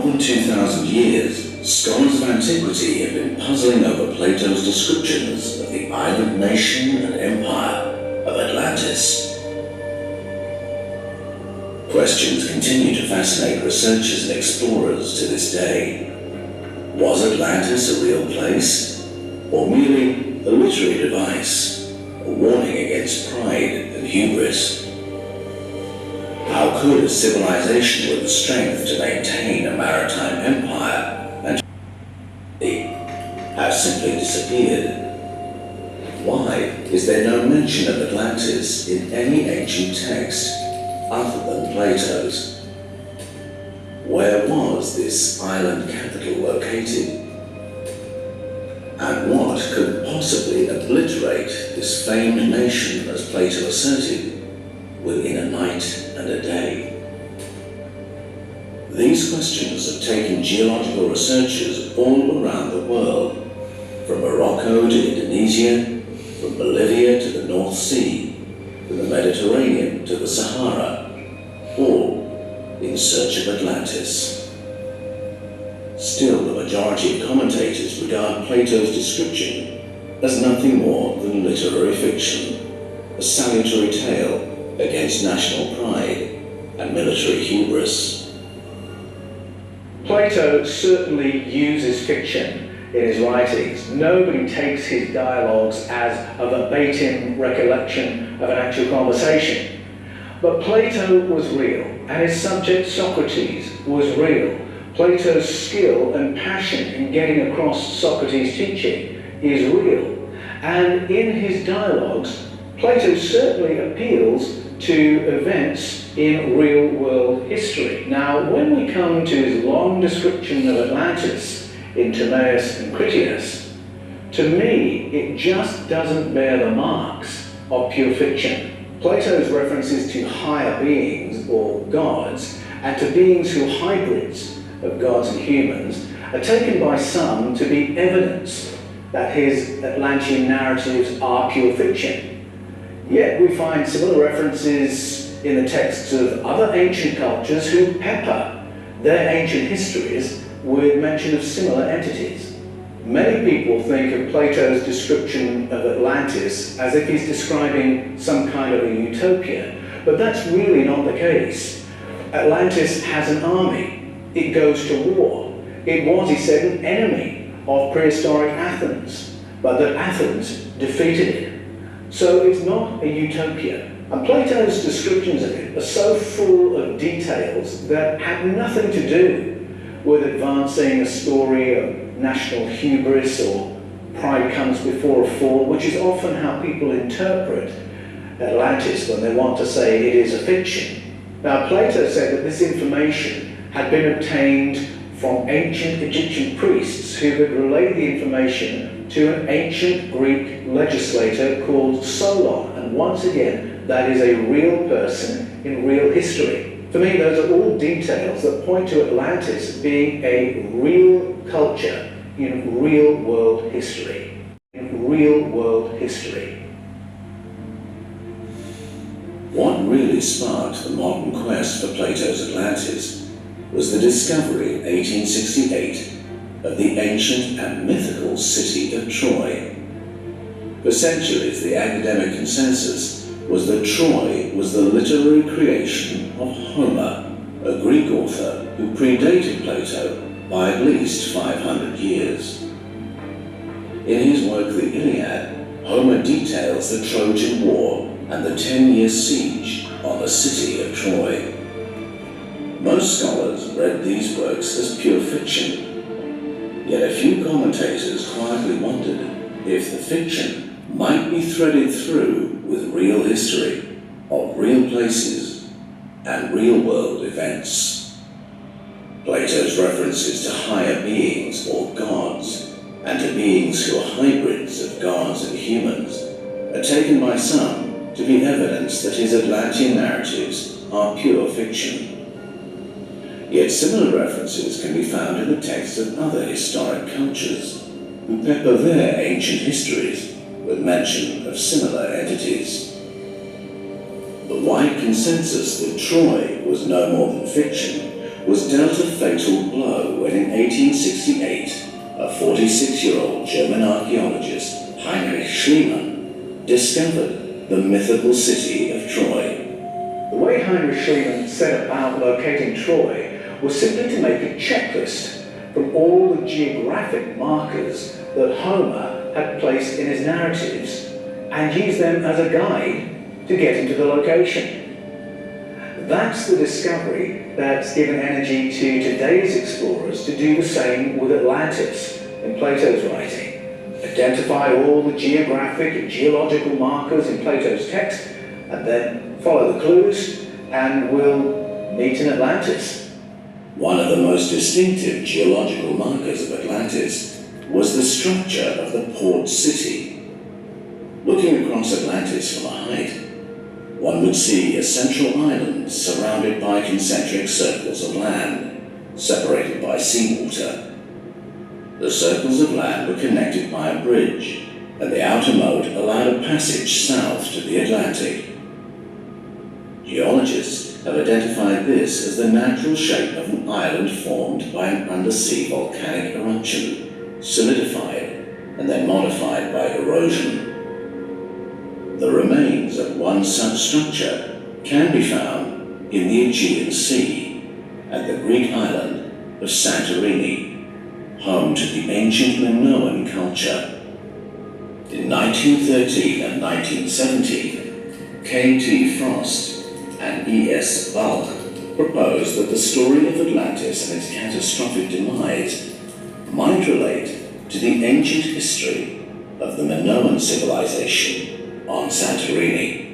than 2,000 years, scholars of antiquity have been puzzling over Plato's descriptions of the island nation and empire of Atlantis. Questions continue to fascinate researchers and explorers to this day. Was Atlantis a real place, or merely a literary device, a warning against pride and hubris? How could a civilization with the strength to maintain a maritime empire and have simply disappeared? Why is there no mention of Atlantis in any ancient text other than Plato's? Where was this island capital located? And what could possibly obliterate this famed nation, as Plato asserted, within a night and a day? These questions have taken geological researchers all around the world, from Morocco to Indonesia, from Bolivia to the North Sea, from the Mediterranean to the Sahara, all in search of Atlantis. Still, the majority of commentators regard Plato's description as nothing more than literary fiction, a salutary tale against national pride and military hubris. Plato certainly uses fiction in his writings. Nobody takes his dialogues as a verbatim recollection of an actual conversation. But Plato was real, and his subject Socrates was real. Plato's skill and passion in getting across Socrates' teaching is real. And in his dialogues, Plato certainly appeals to events in real-world history. Now, when we come to his long description of Atlantis in Timaeus and Critias, to me, it just doesn't bear the marks of pure fiction. Plato's references to higher beings, or gods, and to beings who are hybrids of gods and humans, are taken by some to be evidence that his Atlantean narratives are pure fiction. Yet we find similar references in the texts of other ancient cultures who pepper their ancient histories with mention of similar entities. Many people think of Plato's description of Atlantis as if he's describing some kind of a utopia, but that's really not the case. Atlantis has an army. It goes to war. It was, he said, an enemy of prehistoric Athens, but that Athens defeated it. So it's not a utopia. And Plato's descriptions of it are so full of details that have nothing to do with advancing a story of national hubris or pride comes before a fall, which is often how people interpret Atlantis when they want to say it is a fiction. Now, Plato said that this information had been obtained from ancient Egyptian priests who had relayed the information to an ancient Greek legislator called Solon. And once again, that is a real person in real history. For me, those are all details that point to Atlantis being a real culture in real world history. In real world history. What really sparked the modern quest for Plato's Atlantis was the discovery in 1868 of the ancient and mythical city of Troy. For centuries, the academic consensus was that Troy was the literary creation of Homer, a Greek author who predated Plato by at least 500 years. In his work, the Iliad, Homer details the Trojan War and the 10-year siege on the city of Troy. Most scholars read these works as pure fiction, yet a few commentators quietly wondered if the fiction might be threaded through with real history of real places and real-world events. Plato's references to higher beings or gods and to beings who are hybrids of gods and humans are taken by some to be evidence that his Atlantean narratives are pure fiction. Yet similar references can be found in the texts of other historic cultures, who pepper their ancient histories with mention of similar entities. The wide consensus that Troy was no more than fiction was dealt a fatal blow 1868, a 46-year-old German archaeologist, Heinrich Schliemann, discovered the mythical city of Troy. The way Heinrich Schliemann set about locating Troy was simply to make a checklist from all the geographic markers that Homer had placed in his narratives and use them as a guide to get into the location. That's the discovery that's given energy to today's explorers to do the same with Atlantis in Plato's writing. Identify all the geographic and geological markers in Plato's text, and then follow the clues, and we'll meet in Atlantis. One of the most distinctive geological markers of Atlantis was the structure of the port city. Looking across Atlantis from a height, one would see a central island surrounded by concentric circles of land, separated by seawater. The circles of land were connected by a bridge, and the outer moat allowed a passage south to the Atlantic. Geologists have identified this as the natural shape of an island formed by an undersea volcanic eruption, solidified and then modified by erosion. The remains of one such structure can be found in the Aegean Sea at the Greek island of Santorini, home to the ancient Minoan culture. In 1913 and 1917, K.T. Frost and E.S. Balch proposed that the story of Atlantis and its catastrophic demise might relate to the ancient history of the Minoan civilization on Santorini.